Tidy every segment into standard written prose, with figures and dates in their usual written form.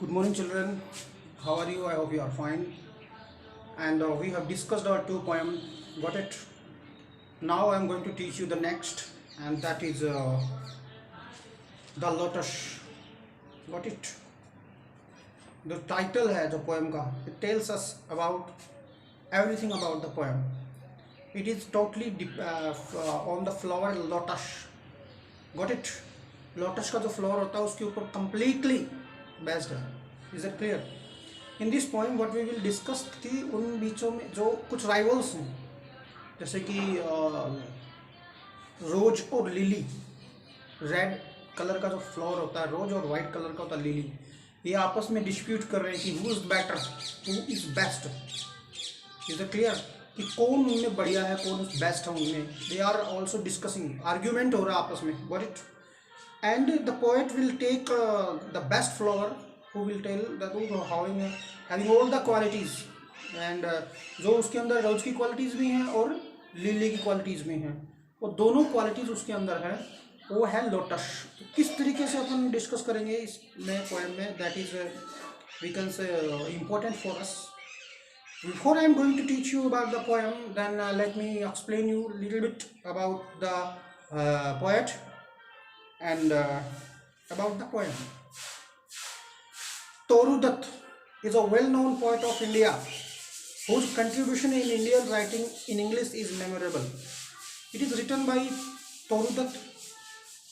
Good morning, children. How are you? I hope you are fine. And we have discussed our two poems. Got it? Now I am going to teach you the next, and that is the Lotus. Got it? The title है जो poem का. It tells us about everything about the poem. It is totally on the flower lotus. Got it? Lotus का जो flower होता है उसके ऊपर completely based है. Is that clear? In this poem what we will discuss थी उन बीचों में जो कुछ rivals हैं, जैसे कि रोज और लिली. रेड कलर का जो फ्लावर होता है रोज और वाइट कलर का होता है लिली. ये आपस में डिस्प्यूट कर रहे हैं कि who is better, who is best. Is it clear कि कौन उनमें बढ़िया है, कौन बेस्ट है उनमें. They are also discussing, argument हो रहा है आपस में. Got it? And the poet will take the best flower who will tell that having all the qualities, and जो उसके अंदर रोज की क्वालिटीज़ भी हैं और लिली की क्वालिटीज़ भी हैं, वो दोनों क्वालिटीज़ उसके अंदर हैं, वो है लोटस. तो किस तरीके से अपन डिस्कस करेंगे इसमें पोएम में, that is we can say important for us. Before I am going to teach you about the poem, then let me explain you a little bit about the poet and about the poem. Toru Dutt is a well-known poet of India whose contribution in Indian writing in English is memorable. It is written by Toru Dutt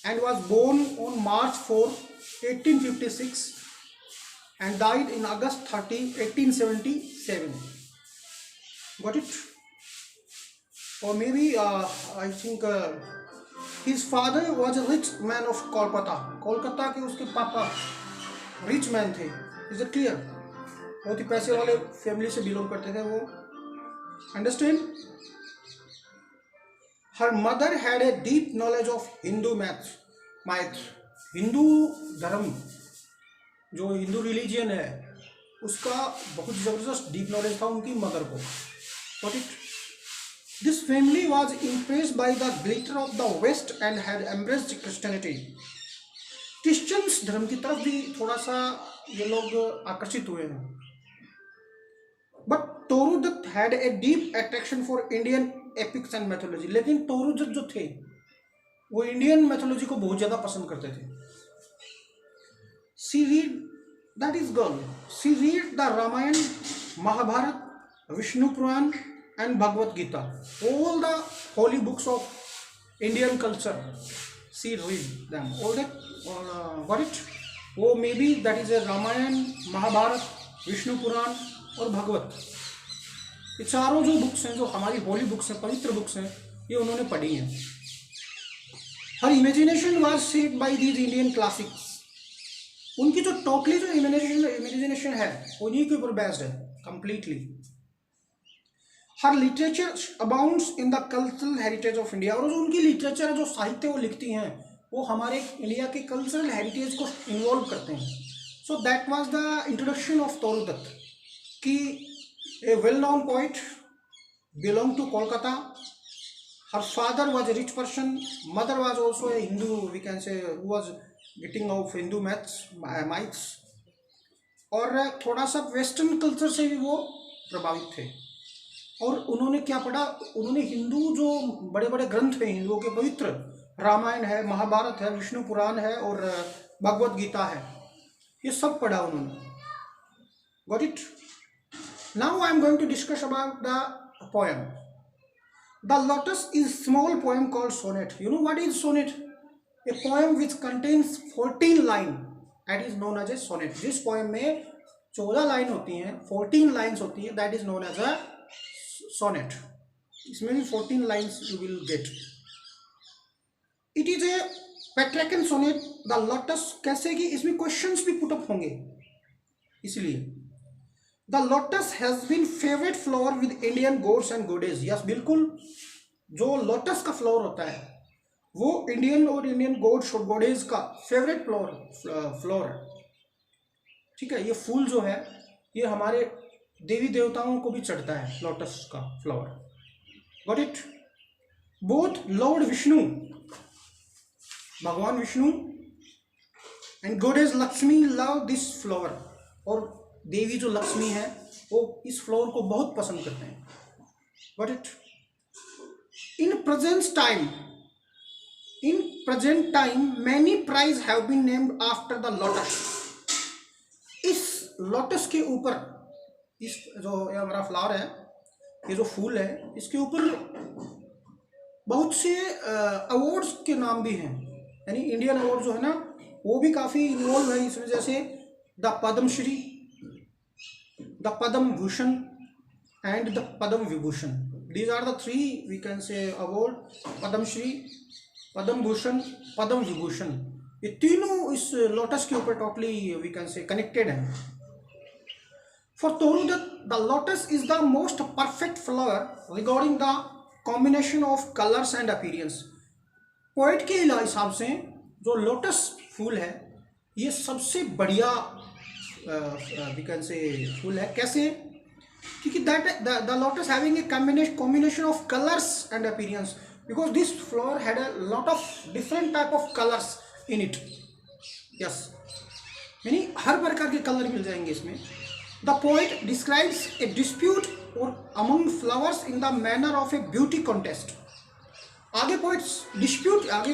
and was born on March 4, 1856 and died in August 30, 1877. Got it? Or maybe I think his father was a rich man of Kolkata. Kolkata के उसके पापा rich man थे. Is it clear? बहुत ही पैसे वाले family से belong करते थे वो. Understand? Her mother had a deep knowledge of Hindu math. Hindu धर्म जो हिंदू रिलीजियन है उसका बहुत ज़बरदस्त डीप नॉलेज था उनकी मदर को. Got it? This family was impressed by the glitter of the West and had embraced Christianity. Christians धर्म की तरफ भी थोड़ा सा ये लोग आकर्षित हुए हैं. But Toru Dutt had a deep attraction for Indian epics and mythology. लेकिन टोरू दत्त जो थे वो इंडियन मैथोलॉजी को बहुत ज़्यादा पसंद करते थे. She read that is girl she read the Ramayana, Mahabharata, Vishnu Purana and Bhagavad Gita, all the holy books of Indian culture. She read them all that. Got it? वो may be that is a Ramayana, Mahabharata, Vishnu Purana और भगवत. ये चारों जो बुक्स हैं, जो हमारी होली बुक्स हैं, पवित्र बुक्स हैं, ये उन्होंने पढ़ी हैं. Her imagination was shaped by these Indian classics. उनकी जो टोटली जो इमेजिनेशन है उन्हीं के ऊपर बेस्ड है completely. Her literature abounds in the cultural heritage of India. और जो उनकी लिटरेचर है, जो साहित्य वो लिखती हैं, वो हमारे इंडिया के कल्चरल हेरिटेज को इन्वॉल्व करते हैं. So that was the introduction of Toru Dutt कि a well known poet, belong to Kolkata. Her father was a rich person, mother was also a Hindu, we can say who was getting of Hindu myths. और थोड़ा सा western culture से भी वो प्रभावित थे. और उन्होंने क्या पढ़ा? उन्होंने हिंदू जो बड़े बड़े ग्रंथ हैं हिंदुओं के पवित्र, रामायण है, महाभारत है, विष्णु पुराण है और भगवत गीता है, ये सब पढ़ा उन्होंने. Got it? Now I am going to discuss about the poem. The lotus is small poem called sonnet. You know what is sonnet? A poem which contains 14 line, that is known as a sonnet. जिस poem में 14 line होती हैं, 14 lines होती है, that is known as a sonnet. इसमें भी 14 lines you will get. It is a Petrarchan sonnet. The lotus कैसे कि इसमें क्वेश्चंस भी पुटअप होंगे, इसलिए. The lotus has been favourite flower with Indian gods and goddess. Yes, बिल्कुल. जो लोटस का फ्लावर होता है वो इंडियन और इंडियन गॉड्स और गॉडेस का फेवरेट फ्लावर है. ठीक है? ये फूल जो है ये हमारे देवी देवताओं को भी चढ़ता है, लोटस का flower. Got it? Both Lord Vishnu, भगवान Vishnu, and goddess Lakshmi love this flower. और देवी जो लक्ष्मी है वो इस फ्लावर को बहुत पसंद करते हैं. Got it. In present time many prizes have been named after the lotus. इस लोटस के ऊपर, इस जो ये हमारा फ्लावर है, ये जो फूल है, इसके ऊपर बहुत से अवार्ड्स के नाम भी हैं. यानी इंडियन अवार्ड जो है ना वो भी काफ़ी इन्वॉल्व है इसमें, जैसे the Padmashri, the Padma Bhushan and the Padma Vibhushan. These are the three we can say award. Padmashri, Padma Bhushan, Padma Vibhushan, ये तीनों इस लोटस के ऊपर totally we can say connected हैं. For Toru Dutt the lotus is the most perfect flower regarding the combination of colours and appearance. Poet के हिसाब से जो लोटस फूल है ये सबसे बढ़िया वी कैन से फूल है. कैसे? क्योंकि that the lotus having a combination of colors and appearance, because this flower had a lot of different type of colors in it. yes, यानी हर प्रकार के कलर मिल जाएंगे इसमें. The poet describes a dispute और among flowers in the manner of a beauty contest. आगे poet dispute आगे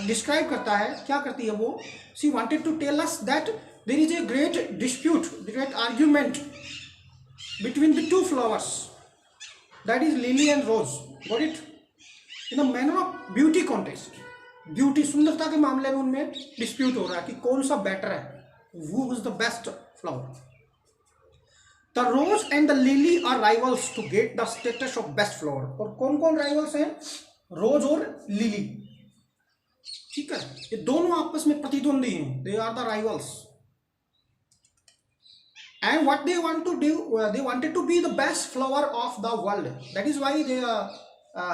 describe करता है. क्या करती है वो? She wanted to tell us that there is a great dispute, great argument between the two flowers, that is lily and rose. Got it? In the manner of beauty contest, beauty सुंदरता के मामले में उनमें dispute हो रहा है कि कौन सा बेटर है, who is the best flower. The rose and the lily are rivals to get the status of best flower. और कौन कौन राइवल्स हैं? रोज और लिली. ठीक है, ये दोनों आपस में प्रतिद्वंदी हैं. They are the rivals. And what they want to do, they wanted to be the best flower of the world. That is why the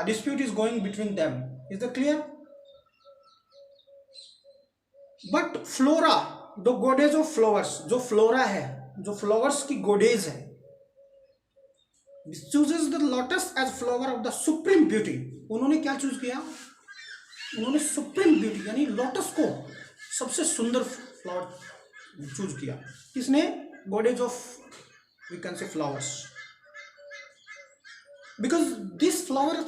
dispute is going between them. Is that clear? But Flora, the goddess of flowers, जो Flora है, जो flowers की goddess है, chooses the lotus as flower of the supreme beauty. उन्होंने क्या choose किया? उन्होंने supreme beauty यानी lotus को सबसे सुंदर flower चूज किया. किसने? Goddess of we can say flowers, because this flower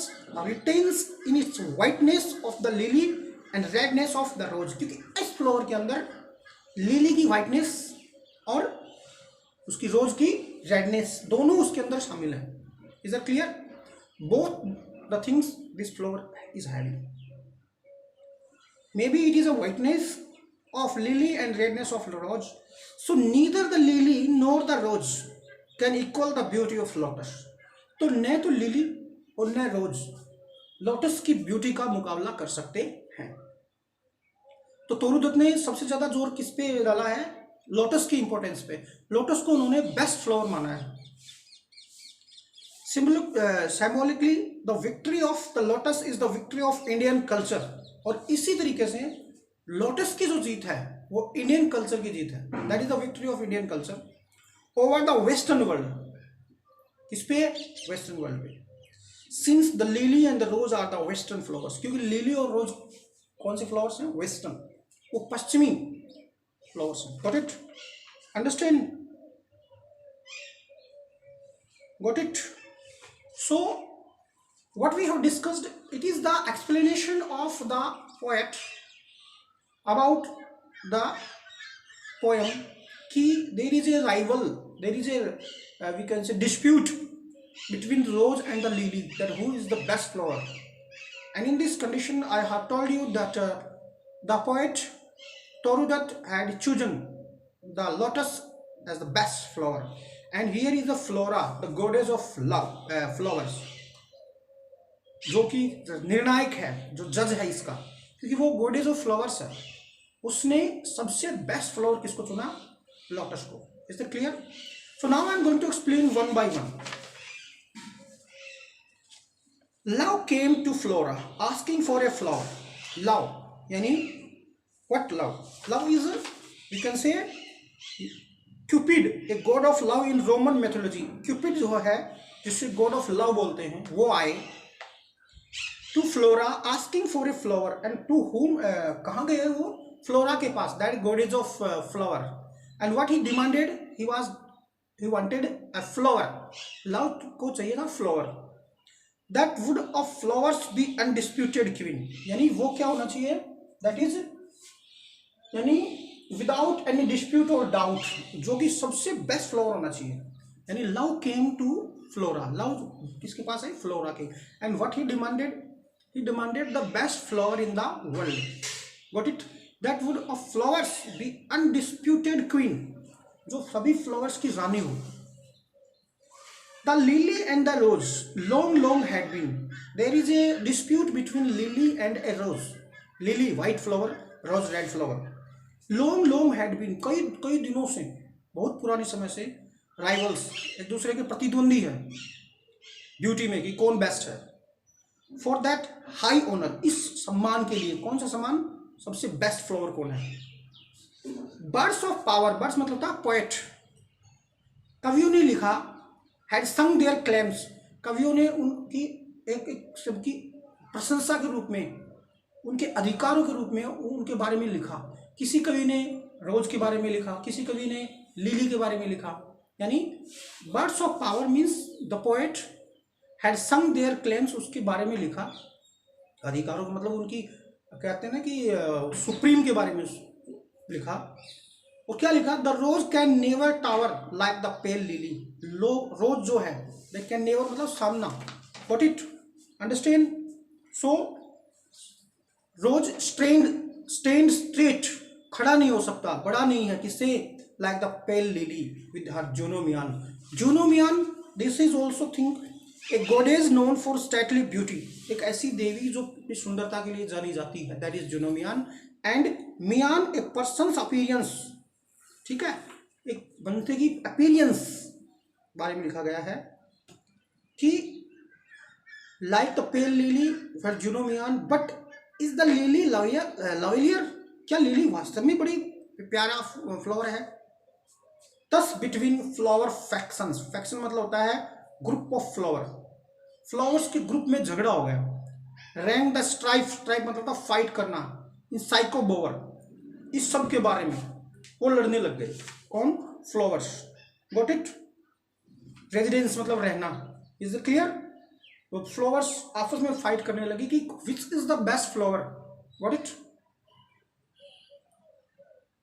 retains in its whiteness of the lily and redness of the rose. क्योंकि इस फ्लावर के अंदर लिली की whiteness और उसकी रोज की रेडनेस दोनों उसके अंदर शामिल है. Is that clear? Both the things this flower is having. Maybe it is a whiteness of lily and redness of rose. So neither the lily nor the rose can equal the beauty of lotus. तो न तो lily और न rose lotus की beauty का मुकाबला कर सकते हैं. तो तोरूदत्त ने सबसे ज्यादा जोर किस पे डाला है? लोटस की इंपॉर्टेंस पे. लोटस को उन्होंने बेस्ट फ्लावर माना है. Symbolically the victory of the lotus is the victory of Indian culture. और इसी तरीके से लोटस की जो जीत है वो इंडियन कल्चर की जीत है. That is the victory of Indian culture over the western world. किस पे? वेस्टर्न वर्ल्ड पे. Since the lily and the rose are the western flowers, क्योंकि लिली और रोज कौन से फ्लावर्स हैं? वेस्टर्न, वो पश्चिमी फ्लावर्स हैं. Got it? Understand? Got it? So what we have discussed, it is the explanation of the poet about the poem कि there is a rival, there is a we can say dispute between rose and the lily, that who is the best flower. And in this condition I have told you that the poet Toorudatt had chosen the lotus as the best flower. And here is the Flora, the goddess of love, flowers, जो कि निर्णायक है, जो जज है इसका, क्योंकि वो गोडेज ऑफ फ्लावर्स है. उसने सबसे बेस्ट फ्लावर किसको चुना? लोटस को. Is that clear? So now I am going to explain one by one. Love came to Flora asking for a flower. Love यानी what? Love is we can say Cupid, a god of love in Roman mythology. Cupid जो है जिसे God of love बोलते हैं, वो आए to Flora asking for a flower. And to whom, कहाँ गए वो? फ्लोरा के पास, that goddess of flower. And what he demanded? he wanted a flower. Love को चाहिए था flower. That would of flowers be undisputed queen. यानी वो क्या होना चाहिए? That is यानी without any dispute or doubt, जो कि सबसे बेस्ट फ्लावर होना चाहिए. यानी love came to Flora. Love किसके पास है? फ्लोरा के. And what he demanded? He demanded the best flower in the world. Got it? That would of flowers be undisputed queen, जो सभी फ्लावर्स की रानी हो. The lily and the rose long had been. There is a dispute between lily and a rose. Lily white flower, rose red flower. Long had been. कई दिनों से, बहुत पुराने समय से राइवल्स, एक दूसरे के प्रतिद्वंदी है ब्यूटी में कि कौन बेस्ट है. फॉर दैट हाई ऑनर, इस सम्मान के लिए. कौन सा सम्मान? सबसे बेस्ट फ्लावर कौन है? Birds of power. बर्ड्स मतलब था पोएट. कवियों ने लिखा. हैड संग देयर क्लेम्स. कवियों ने उनकी एक सबकी प्रशंसा के रूप में, उनके अधिकारों के रूप में उनके बारे में लिखा. किसी कवि ने रोज के बारे में लिखा, किसी कवि ने लिली के बारे में लिखा. यानी birds of power means the poet had संग देयर क्लेम्स, उसके बारे में लिखा. अधिकारों का मतलब उनकी, कहते हैं ना कि सुप्रीम के बारे में लिखा. और क्या लिखा? The rose can never tower like the pale lily. Rose जो है, दैट कैन नेवर मतलब सामना. What it? Understand? So rose stand straight, खड़ा नहीं हो सकता, बड़ा नहीं है. किससे? Like the pale lily with her Juno mien. Juno mien, this is also think a goddess known for stately beauty. एक ऐसी देवी जो अपनी सुंदरता के लिए जानी जाती है. That is Juno mien. And mien a person's appearance. ठीक है, एक बंदे की अपीयरेंस बारे में लिखा गया है कि like the pale lily for Juno mien. But is the lily lovelier? क्या लिली वास्तव में बड़ी प्यारा फ्लावर है? दस बिटवीन फ्लावर फैक्शंस. फैक्शन मतलब होता है ग्रुप ऑफ फ्लावर. फ्लावर्स के ग्रुप में झगड़ा हो गया. Rank the strife. स्ट्राइफ मतलब था फाइट करना. इन साइकोबोवर, इस सब के बारे में वो लड़ने लग गए. कौन? फ्लावर्स. Got it? रेजिडेंस मतलब रहना. Is it clear? वो फ्लावर्स आपस में फाइट करने लगी कि which is the best flower. Got it?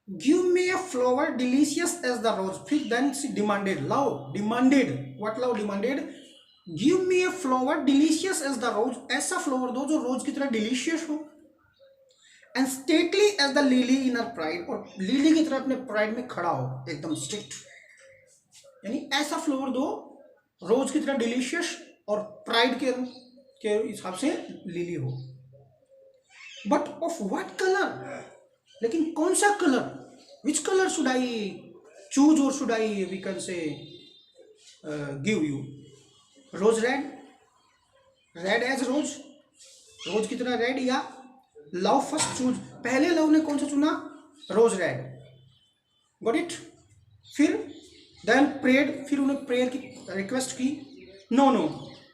Give me a flower delicious as the rose. फिर then she demanded. Love demanded. What love demanded? Give me a flower delicious as the rose. ऐसा flower दो जो rose की तरह delicious हो. And stately as the lily in her pride. और lily की तरह अपने प्राइड में खड़ा हो, एकदम स्ट्रिक्ट. यानी ऐसा फ्लावर दो रोज की तरह डिलीशियस और प्राइड के हिसाब से लिली हो. But of what colour? लेकिन कौन सा colour? Which colour should I choose और should I we can say give you? Rose red. Red as rose, rose की तरह रेड. या लव फर्स्ट चूज. पहले लव ने कौन सा चुना? Rose red. Got it? फिर देन प्रेड. फिर उन्हें प्रेयर की रिक्वेस्ट की. No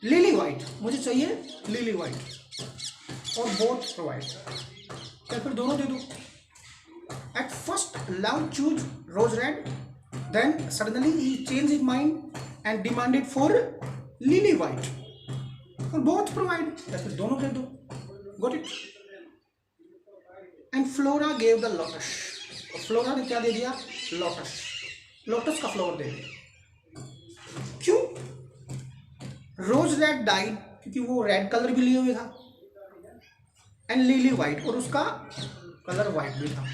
lily white. मुझे चाहिए लिली वाइट. और बोथ प्रोवाइड. क्या फिर दोनों दे दो? At first love choose rose red. Then suddenly he change his mind and demanded for lily white. और बोथ प्रोवाइड. क्या फिर दोनों दे दो? Got it? And Flora gave the lotus. Flora ने क्या दे दिया? लोटस. लोटस का फ्लावर दे दिया. क्यों? रोज रेड डाइड, क्योंकि वो रेड कलर भी लिए हुए था. एंड लिली वाइट, और उसका कलर वाइट भी था.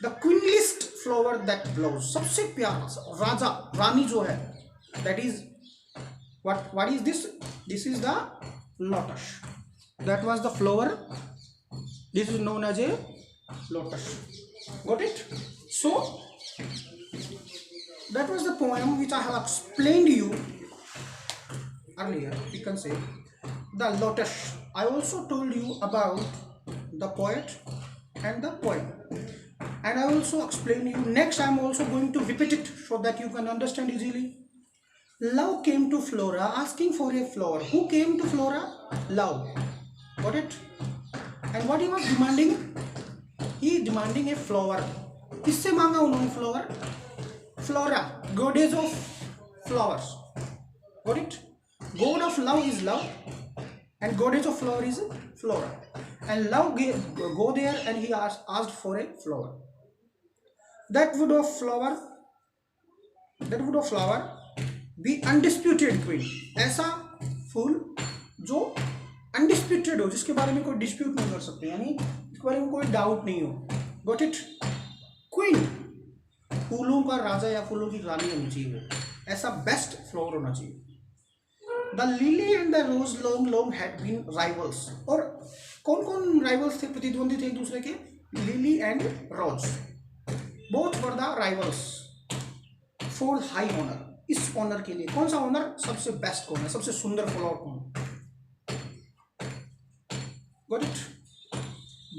The queenliest flower that blows. सबसे प्यारा राजा रानी जो है, that is what is this? This is the lotus. That was the flower. This is known as a lotus. Got it? So that was the poem which I have explained you earlier. You can say the lotus. I also told you about the poet and the poem, and I also explained you. Next I am also going to repeat it so that you can understand easily. Love came to Flora asking for a flower. Who came to Flora? Love. Got it? And what he was demanding? He demanding a flower. किससे मांगा उन्होंने flower? Flora, goddess of flowers. Got it? God of love is love, and goddess of flower is Flora. And love go there, and he asked for a flower. That would of flower, the undisputed queen. ऐसा फूल जो undisputed हो, जिसके बारे में कोई dispute नहीं कर सकते, यानी इसके बारे में कोई डाउट नहीं हो. Got it? क्वीन, फूलों का राजा या फूलों की रानी होनी चाहिए वो, ऐसा बेस्ट फ्लावर होना चाहिए. The lily and the rose long had been rivals. और कौन कौन राइवल्स थे, प्रतिद्वंदी थे एक दूसरे के? Lily and rose, both were the rivals for high honour. इस ऑनर के लिए, कौन सा ऑनर? सबसे बेस्ट कौन है, सबसे सुंदर फ्लावर कौन? Got it?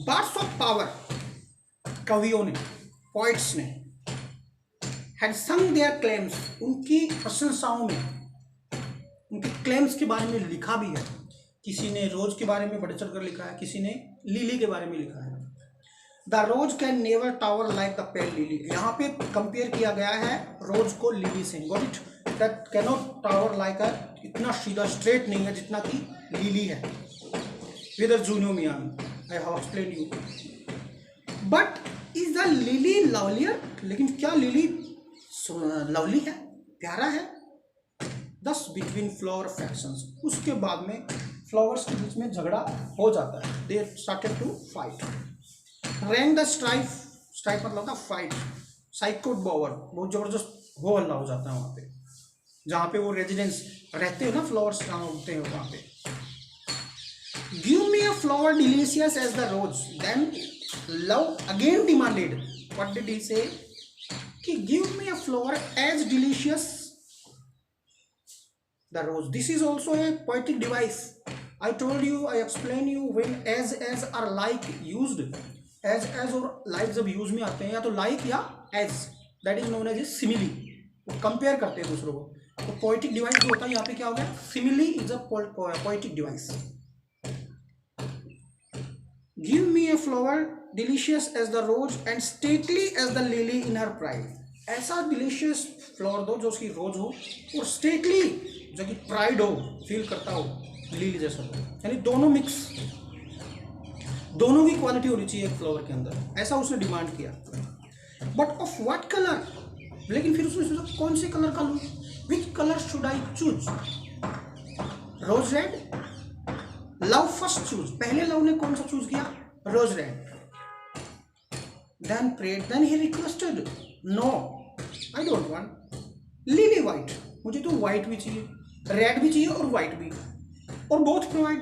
Birds of power, कवियों ने, पोइट्स ने, had sung their claims, उनकी प्रशंसाओं में, उनके क्लेम्स के बारे में लिखा भी है. किसी ने रोज के बारे में बढ़ चढ़ कर लिखा है, किसी ने लिली के बारे में लिखा है. The rose can never tower like the pale lily. यहाँ पे कंपेयर किया गया है रोज को लिली से. Got it? That cannot tower like a, इतना सीधा स्ट्रेट नहीं है जितना कि लिली है. With Juno mien, I have explained you. But is the lily lovelier? लेकिन क्या लिली लवली है, प्यारा है? दस बिटवीन फ्लावर फैक्शंस, उसके बाद में फ्लावर्स के बीच में झगड़ा हो जाता है. They started to fight. Rank the strife, strife मतलब था फाइट. साइकोट बॉवर, बहुत जबरदस्त हो हल्ला हो जाता है वहाँ पे, जहाँ पे वो रेजिडेंस रहते हैं ना, फ्लावर्स जहाँ उगते हैं वहाँ पे. Give me a flower delicious as the rose, then love again demanded. What did he say? कि give me a flower as delicious the rose. This is also a poetic device. I told you, I explained you, when as are like used, as और like जब use में आते हैं, या तो like या as, that is known as a simile. वो compare करते हैं दूसरों को. तो poetic device जो होता है यहाँ पे क्या हो गया? Simile is a poetic device. Give me a flower delicious as the rose and stately as the lily in her pride. ऐसा डिलीशियस फ्लावर दो जो उसकी रोज हो, और स्टेटली जो कि प्राइड हो, फील करता हो लिली जैसा हो. यानी दोनों मिक्स, दोनों की क्वालिटी होनी चाहिए एक फ्लावर के अंदर. ऐसा उसने डिमांड किया. But of what colour? लेकिन फिर उसने सोचा कौन से कलर का लूँ? Which colour should I choose? Rose red? Love first choose, पहले लव ने कौन सा चूज किया? Rose red. Then prayed, then he requested, no I don't want lily white. मुझे तो वाइट भी चाहिए, रेड भी चाहिए और वाइट भी, और बोथ प्रोवाइड.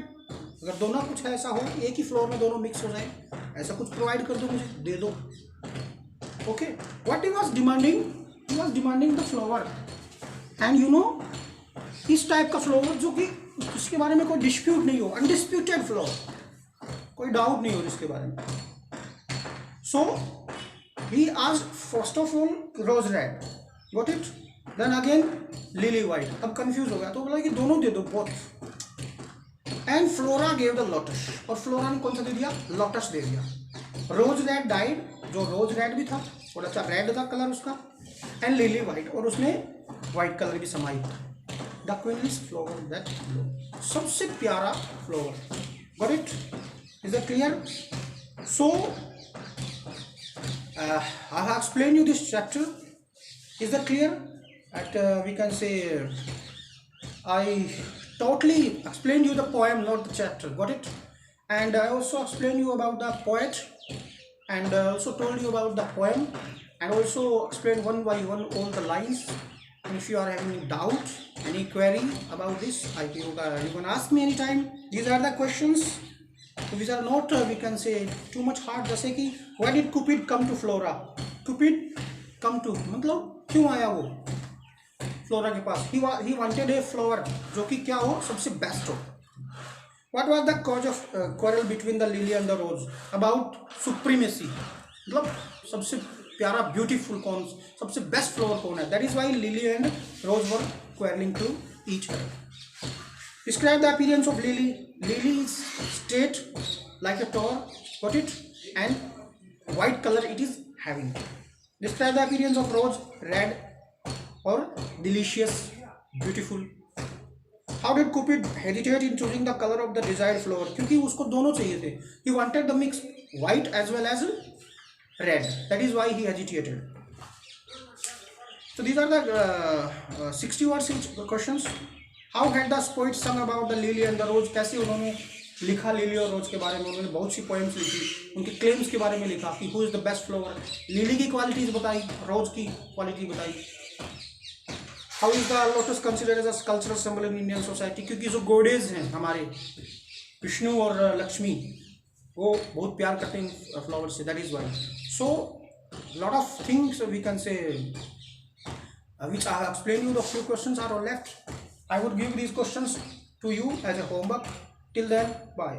अगर दोनों कुछ ऐसा हो, एक ही फ्लोर में दोनों मिक्स हो जाए, ऐसा कुछ प्रोवाइड कर दो, मुझे दे दो. Okay, what he was demanding? He was demanding the flower. And you know, इस टाइप का फ्लावर जो कि उसके बारे में कोई डिस्प्यूट नहीं हो, अनडिस्प्यूटेड फ्लावर, कोई डाउट नहीं हो जिसके बारे में. सो he asked first of all rose red, got it? then again lily white. अब कंफ्यूज हो गया तो बोला कि दोनों दे दो, both. and Flora gave the lotus, और फ्लोरा ने कौन सा दे दिया? लोटस दे दिया. रोज रेड डाइड, जो रोज रेड भी था, थोड़ा सा रेड था कलर उसका, एंड लिली वाइट, और उसने वाइट कलर भी समाई. द क्वीनलीस्ट फ्लावर दैट ब्लो, सबसे प्यारा flower. Got it? Is that clear? So I have explained you this chapter. Is that clear? We can say I totally explained you the poem, not the chapter. Got it? And I also explained you about the poet, and also told you about the poem, and also explained one by one all the lines. And if you are having any doubt, any query about this, you can ask me anytime. These are the questions which are not, we can say, too much hard. जैसे कि why did Cupid come to Flora? Cupid come to, मतलब क्यों आया वो Flora के पास? he wanted a flower जो कि क्या हो, सबसे बेस्ट हो. What was the cause of quarrel between the lily and the rose? About supremacy, मतलब सबसे प्यारा ब्यूटीफुल कौन, सबसे बेस्ट फ्लावर कौन है? That is why lily and rose were quarreling to each other. Describe the appearance of lily. Lily is straight like a tower, got it? And white color it is having. Describe the appearance of rose. Red और delicious, beautiful. How did Cupid hesitate in choosing the color of the desired flower? क्योंकि उसको दोनों चाहिए थे. He wanted the mix white as well as red. That is why he hesitated. So these are the 60 words each questions. How had the poet sung about the lily and the rose? कैसे उन्होंने लिखा lily और रोज के बारे में. उन्होंने बहुत सी poems लिखी, उनके क्लेम्स के बारे में लिखा कि who is the best flower. Lily की क्वालिटीज बताई, रोज की क्वालिटी बताई. How is the lotus considered as a cultural symbol in Indian society? क्योंकि जो गोडेज हैं हमारे विष्णु और लक्ष्मी, वो बहुत प्यार करते हैं फ्लावर से. That is why. So lot of things we can say which I have explained you. The few questions are left. I would give these questions to you as a homework. Till then, bye.